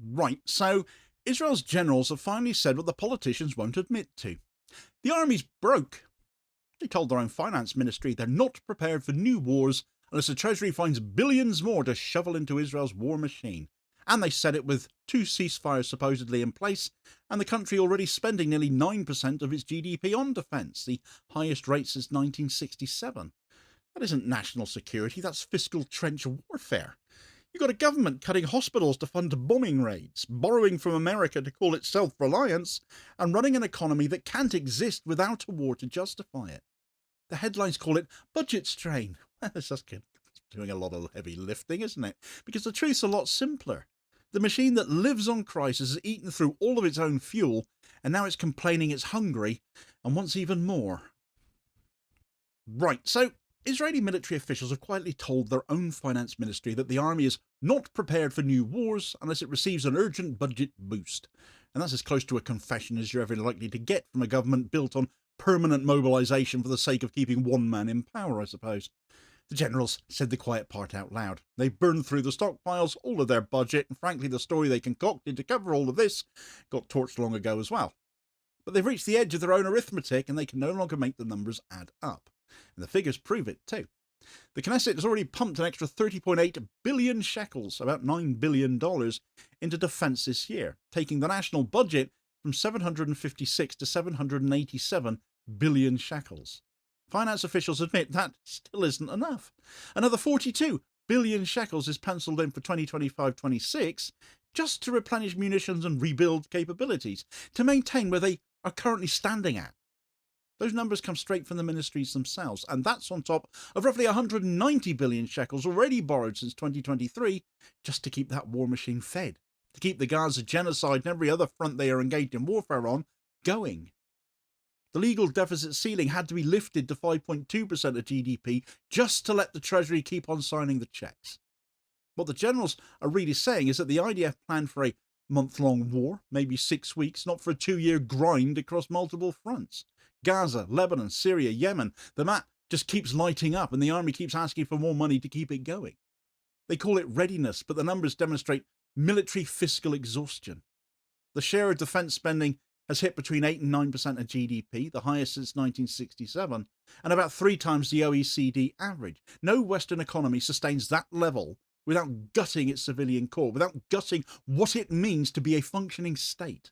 Right, so Israel's generals have finally said what the politicians won't admit to. The army's broke. They told their own finance ministry they're not prepared for new wars unless the treasury finds billions more to shovel into Israel's war machine. And they said it with two ceasefires supposedly in place, and the country already spending nearly 9% of its GDP on defence, the highest rate since 1967. That isn't national security, that's fiscal trench warfare. You've got a government cutting hospitals to fund bombing raids, borrowing from America to call it self-reliance, and running an economy that can't exist without a war to justify it. The headlines call it budget strain. Well, it's just doing a lot of heavy lifting, isn't it? Because the truth's a lot simpler. The machine that lives on crisis has eaten through all of its own fuel, and now it's complaining it's hungry and wants even more. Right, so Israeli military officials have quietly told their own finance ministry that the army is not prepared for new wars unless it receives an urgent budget boost. And that's as close to a confession as you're ever likely to get from a government built on permanent mobilisation for the sake of keeping one man in power, I suppose. The generals said the quiet part out loud. They burned through the stockpiles, all of their budget, and frankly the story they concocted to cover all of this got torched long ago as well. But they've reached the edge of their own arithmetic and they can no longer make the numbers add up. And the figures prove it too. The Knesset has already pumped an extra 30.8 billion shekels, about $9 billion, into defence this year, taking the national budget from 756 to 787 billion shekels. Finance officials admit that still isn't enough. Another 42 billion shekels is penciled in for 2025-26 just to replenish munitions and rebuild capabilities, to maintain where they are currently standing at. Those numbers come straight from the ministries themselves, and that's on top of roughly 190 billion shekels already borrowed since 2023 just to keep that war machine fed, to keep the Gaza genocide and every other front they are engaged in warfare on going. The legal deficit ceiling had to be lifted to 5.2% of GDP just to let the Treasury keep on signing the checks. What the generals are really saying is that the IDF planned for a month-long war, maybe 6 weeks, not for a 2-year grind across multiple fronts. Gaza, Lebanon, Syria, Yemen, the map just keeps lighting up and the army keeps asking for more money to keep it going. They call it readiness, but the numbers demonstrate military fiscal exhaustion. The share of defence spending has hit between 8 and 9% of GDP, the highest since 1967, and about 3 times the OECD average. No Western economy sustains that level without gutting its civilian core, without gutting what it means to be a functioning state.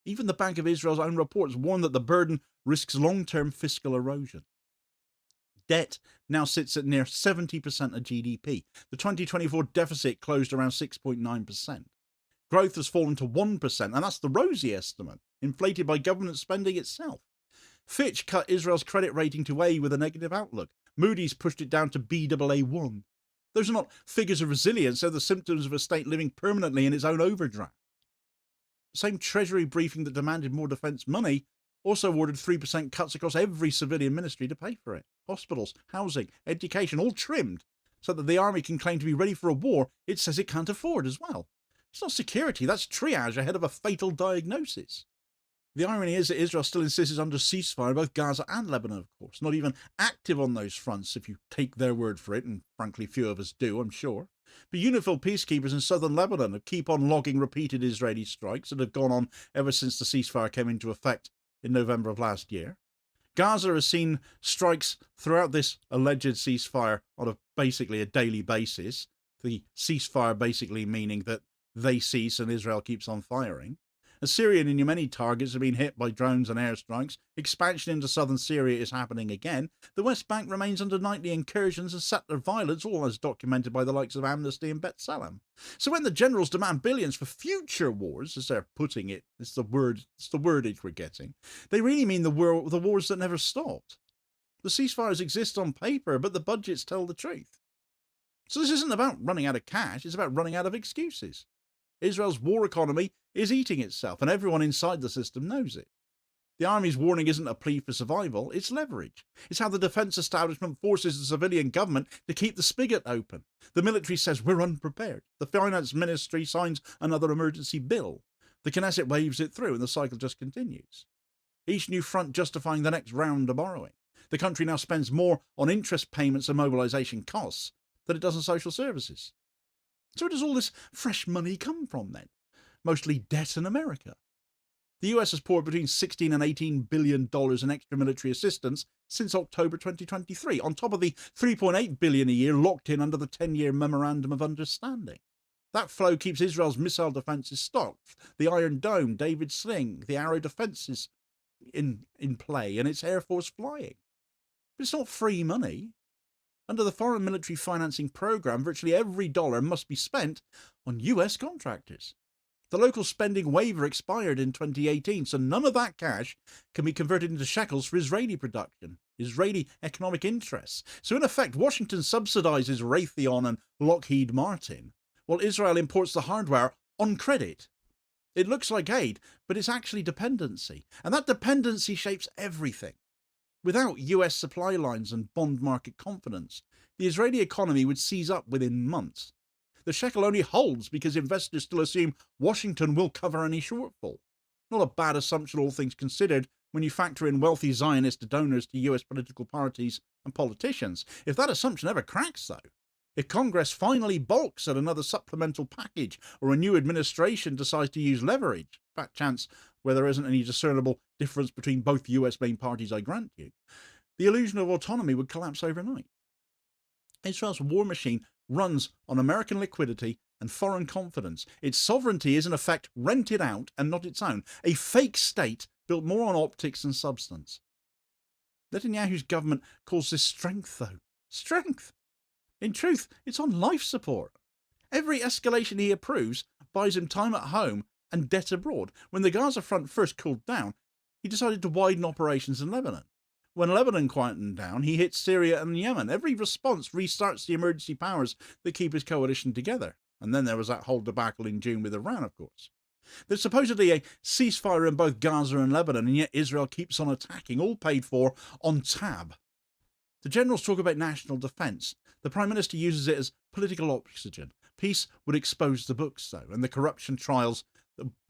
Even the Bank of Israel's own reports warn that the burden risks long-term fiscal erosion. Debt now sits at near 70% of GDP. The 2024 deficit closed around 6.9%. Growth has fallen to 1%, and that's the rosy estimate, inflated by government spending itself. Fitch cut Israel's credit rating to A with a negative outlook. Moody's pushed it down to Baa1. Those are not figures of resilience, they're the symptoms of a state living permanently in its own overdraft. The same Treasury briefing that demanded more defence money also ordered 3% cuts across every civilian ministry to pay for it. Hospitals, housing, education, all trimmed, so that the army can claim to be ready for a war it says it can't afford as well. It's not security, that's triage ahead of a fatal diagnosis. The irony is that Israel still insists under ceasefire in both Gaza and Lebanon, of course, not even active on those fronts if you take their word for it, and frankly few of us do, I'm sure. But UNIFIL peacekeepers in southern Lebanon keep on logging repeated Israeli strikes that have gone on ever since the ceasefire came into effect in November of last year. Gaza has seen strikes throughout this alleged ceasefire on basically a daily basis, the ceasefire basically meaning that they cease and Israel keeps on firing. Syrian and Yemeni targets have been hit by drones and airstrikes. Expansion into southern Syria is happening again. The West Bank remains under nightly incursions and settler violence, all as documented by the likes of Amnesty and B'Tselem. So when the generals demand billions for future wars, as they're putting it, it's the wordage we're getting, they really mean the wars that never stopped. The ceasefires exist on paper, but the budgets tell the truth. So this isn't about running out of cash, it's about running out of excuses. Israel's war economy is eating itself, and everyone inside the system knows it. The army's warning isn't a plea for survival, it's leverage. It's how the defence establishment forces the civilian government to keep the spigot open. The military says we're unprepared. The finance ministry signs another emergency bill. The Knesset waves it through, and the cycle just continues. Each new front justifying the next round of borrowing. The country now spends more on interest payments and mobilisation costs than it does on social services. So where does all this fresh money come from then? Mostly debt in America. The US has poured between $16 and $18 billion in extra military assistance since October 2023, on top of the $3.8 billion a year locked in under the 10-year Memorandum of Understanding. That flow keeps Israel's missile defences stocked, the Iron Dome, David Sling, the Arrow defences in play, and its Air Force flying. But it's not free money. Under the Foreign Military Financing Programme, virtually every dollar must be spent on US contractors. The local spending waiver expired in 2018, so none of that cash can be converted into shekels for Israeli production, Israeli economic interests. So in effect, Washington subsidises Raytheon and Lockheed Martin, while Israel imports the hardware on credit. It looks like aid, but it's actually dependency, and that dependency shapes everything. Without US supply lines and bond market confidence, the Israeli economy would seize up within months. The shekel only holds because investors still assume Washington will cover any shortfall. Not a bad assumption, all things considered, when you factor in wealthy Zionist donors to US political parties and politicians. If that assumption ever cracks, though, if Congress finally balks at another supplemental package, or a new administration decides to use leverage, fat chance where there isn't any discernible difference between both US main parties, I grant you, the illusion of autonomy would collapse overnight. Israel's war machine runs on American liquidity and foreign confidence. Its sovereignty is in effect rented out and not its own, a fake state built more on optics than substance. Netanyahu's government calls this strength, though. Strength! In truth, it's on life support. Every escalation he approves buys him time at home and debt abroad. When the Gaza front first cooled down, he decided to widen operations in Lebanon. When Lebanon quietened down, he hit Syria and Yemen. Every response restarts the emergency powers that keep his coalition together. And then there was that whole debacle in June with Iran, of course. There's supposedly a ceasefire in both Gaza and Lebanon, and yet Israel keeps on attacking, all paid for on tab. The generals talk about national defence. The Prime Minister uses it as political oxygen. Peace would expose the books, though, and the corruption trials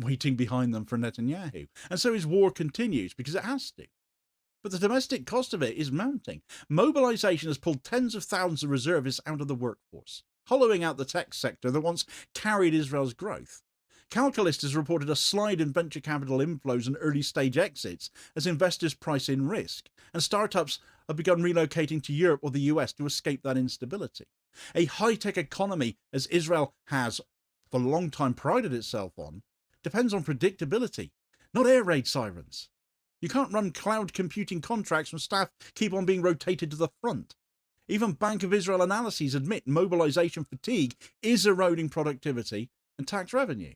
waiting behind them for Netanyahu. And so his war continues, because it has to. But the domestic cost of it is mounting. Mobilisation has pulled tens of thousands of reservists out of the workforce, hollowing out the tech sector that once carried Israel's growth. Calculist has reported a slide in venture capital inflows and early-stage exits as investors price in risk, and startups have begun relocating to Europe or the US to escape that instability. A high-tech economy, as Israel has for a long time prided itself on, depends on predictability, not air raid sirens. You can't run cloud computing contracts when staff keep on being rotated to the front. Even Bank of Israel analyses admit mobilisation fatigue is eroding productivity and tax revenue.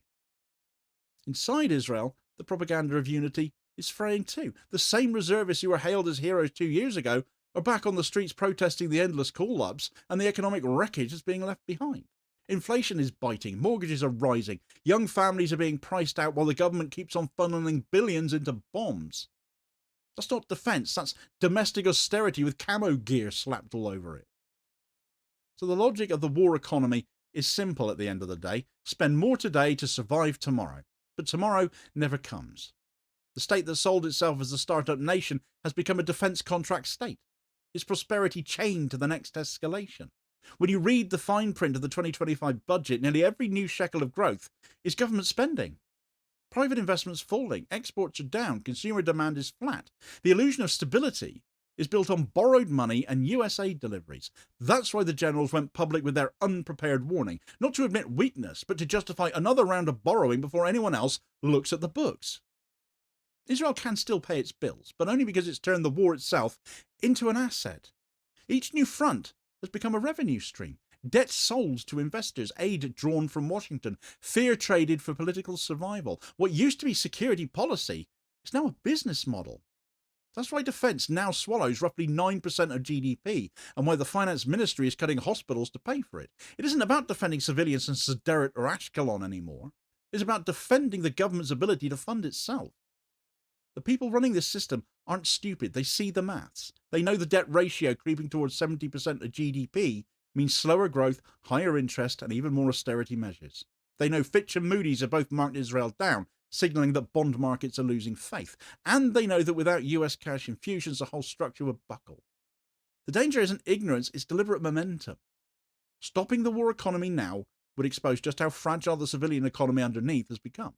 Inside Israel, the propaganda of unity is fraying too. The same reservists who were hailed as heroes 2 years ago are back on the streets protesting the endless call-ups and the economic wreckage that's being left behind. Inflation is biting, mortgages are rising, young families are being priced out while the government keeps on funneling billions into bombs. That's not defence, that's domestic austerity with camo gear slapped all over it. So the logic of the war economy is simple at the end of the day. Spend more today to survive tomorrow. But tomorrow never comes. The state that sold itself as a startup nation has become a defence contract state, its prosperity chained to the next escalation. When you read the fine print of the 2025 budget, nearly every new shekel of growth is government spending. Private investment's falling, exports are down, consumer demand is flat. The illusion of stability is built on borrowed money and US aid deliveries. That's why the generals went public with their unprepared warning, not to admit weakness, but to justify another round of borrowing before anyone else looks at the books. Israel can still pay its bills, but only because it's turned the war itself into an asset. Each new front has become a revenue stream. Debt sold to investors, aid drawn from Washington, fear traded for political survival. What used to be security policy is now a business model. That's why defence now swallows roughly 9% of GDP, and why the finance ministry is cutting hospitals to pay for it. It isn't about defending civilians in Sderot or Ashkelon anymore. It's about defending the government's ability to fund itself. The people running this system aren't stupid. They see the maths. They know the debt ratio creeping towards 70% of GDP means slower growth, higher interest, and even more austerity measures. They know Fitch and Moody's have both marked Israel down, signalling that bond markets are losing faith. And they know that without US cash infusions, the whole structure would buckle. The danger isn't ignorance, it's deliberate momentum. Stopping the war economy now would expose just how fragile the civilian economy underneath has become.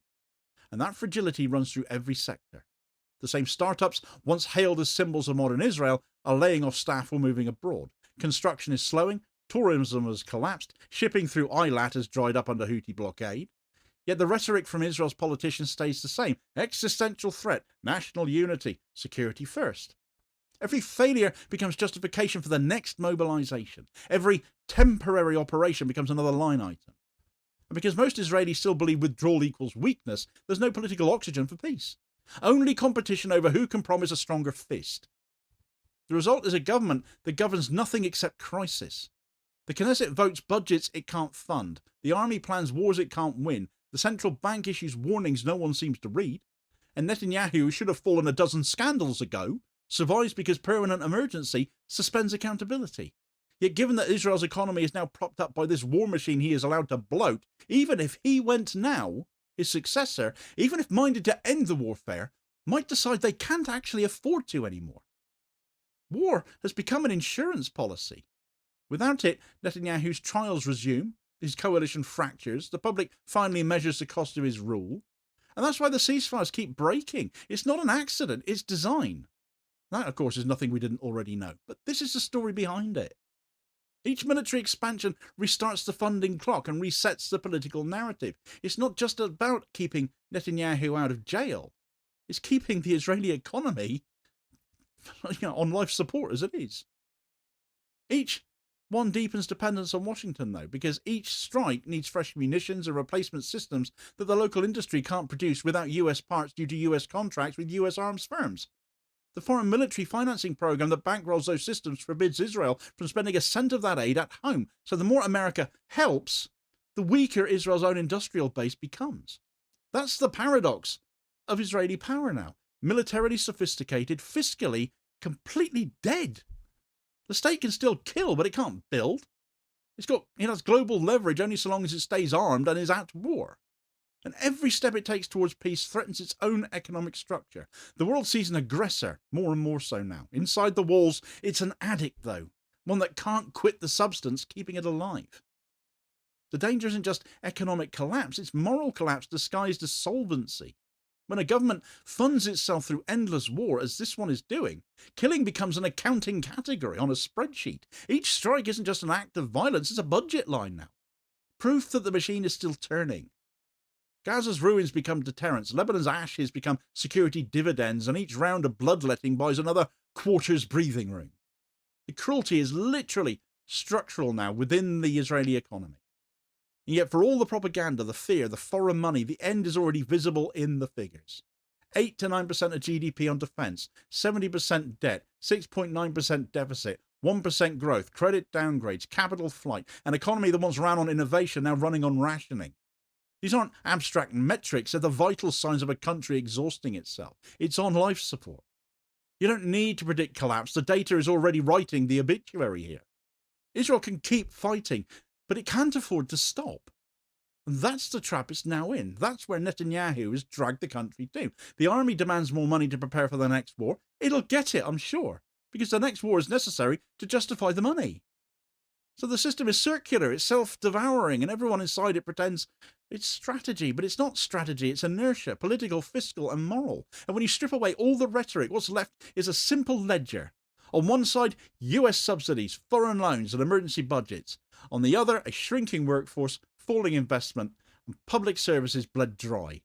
And that fragility runs through every sector. The same startups once hailed as symbols of modern Israel are laying off staff or moving abroad. Construction is slowing, tourism has collapsed, shipping through Eilat has dried up under Houthi blockade. Yet the rhetoric from Israel's politicians stays the same. Existential threat, national unity, security first. Every failure becomes justification for the next mobilization. Every temporary operation becomes another line item. And because most Israelis still believe withdrawal equals weakness, there's no political oxygen for peace. Only competition over who can promise a stronger fist. The result is a government that governs nothing except crisis. The Knesset votes budgets it can't fund. The army plans wars it can't win. The central bank issues warnings no one seems to read. And Netanyahu, who should have fallen a dozen scandals ago, survives because permanent emergency suspends accountability. Yet given that Israel's economy is now propped up by this war machine he is allowed to bloat, even if he went now, his successor, even if minded to end the warfare, might decide they can't actually afford to anymore. War has become an insurance policy. Without it, Netanyahu's trials resume, his coalition fractures, the public finally measures the cost of his rule, and that's why the ceasefires keep breaking. It's not an accident, it's design. That, of course, is nothing we didn't already know, but this is the story behind it. Each military expansion restarts the funding clock and resets the political narrative. It's not just about keeping Netanyahu out of jail. It's keeping the Israeli economy on life support as it is. Each one deepens dependence on Washington, though, because each strike needs fresh munitions and replacement systems that the local industry can't produce without US parts due to US contracts with US arms firms. The foreign military financing program that bankrolls those systems forbids Israel from spending a cent of that aid at home. So the more America helps, the weaker Israel's own industrial base becomes. That's the paradox of Israeli power now. Militarily sophisticated, fiscally completely dead. The state can still kill, but it can't build. It has global leverage only so long as it stays armed and is at war. And every step it takes towards peace threatens its own economic structure. The world sees an aggressor, more and more so now. Inside the walls, it's an addict, though, one that can't quit the substance keeping it alive. The danger isn't just economic collapse, it's moral collapse disguised as solvency. When a government funds itself through endless war, as this one is doing, killing becomes an accounting category on a spreadsheet. Each strike isn't just an act of violence, it's a budget line now. Proof that the machine is still turning. Gaza's ruins become deterrents, Lebanon's ashes become security dividends, and each round of bloodletting buys another quarter's breathing room. The cruelty is literally structural now within the Israeli economy. And yet for all the propaganda, the fear, the foreign money, the end is already visible in the figures. 8 to 9% of GDP on defence, 70% debt, 6.9% deficit, 1% growth, credit downgrades, capital flight, an economy that once ran on innovation now running on rationing. These aren't abstract metrics, they're the vital signs of a country exhausting itself. It's on life support. You don't need to predict collapse, the data is already writing the obituary here. Israel can keep fighting, but it can't afford to stop. And that's the trap it's now in. That's where Netanyahu has dragged the country to. The army demands more money to prepare for the next war. It'll get it, I'm sure, because the next war is necessary to justify the money. So the system is circular, it's self-devouring, and everyone inside it pretends it's strategy, but it's not strategy, it's inertia, political, fiscal, and moral. And when you strip away all the rhetoric, what's left is a simple ledger. On one side, US subsidies, foreign loans, and emergency budgets. On the other, a shrinking workforce, falling investment, and public services bled dry.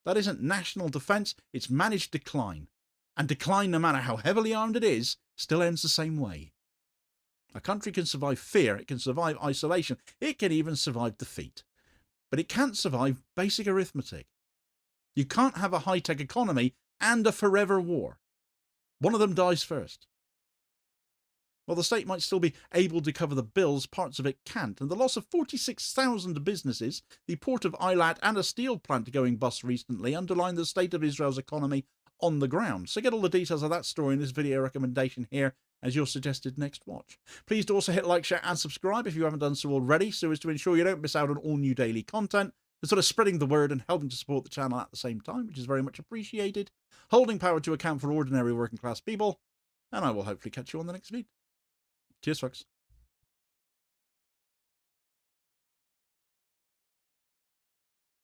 That isn't national defence, it's managed decline. And decline, no matter how heavily armed it is, still ends the same way. A country can survive fear, it can survive isolation, it can even survive defeat. But it can't survive basic arithmetic. You can't have a high-tech economy and a forever war. One of them dies first. While the state might still be able to cover the bills, parts of it can't, and the loss of 46,000 businesses, the port of Eilat and a steel plant going bust recently underline the state of Israel's economy on the ground. So get all the details of that story in this video recommendation here as your suggested next watch. Please do also hit like, share and subscribe if you haven't done so already, so as to ensure you don't miss out on all new daily content, and sort of spreading the word and helping to support the channel at the same time, which is very much appreciated, holding power to account for ordinary working class people, and I will hopefully catch you on the next video. Cheers, folks.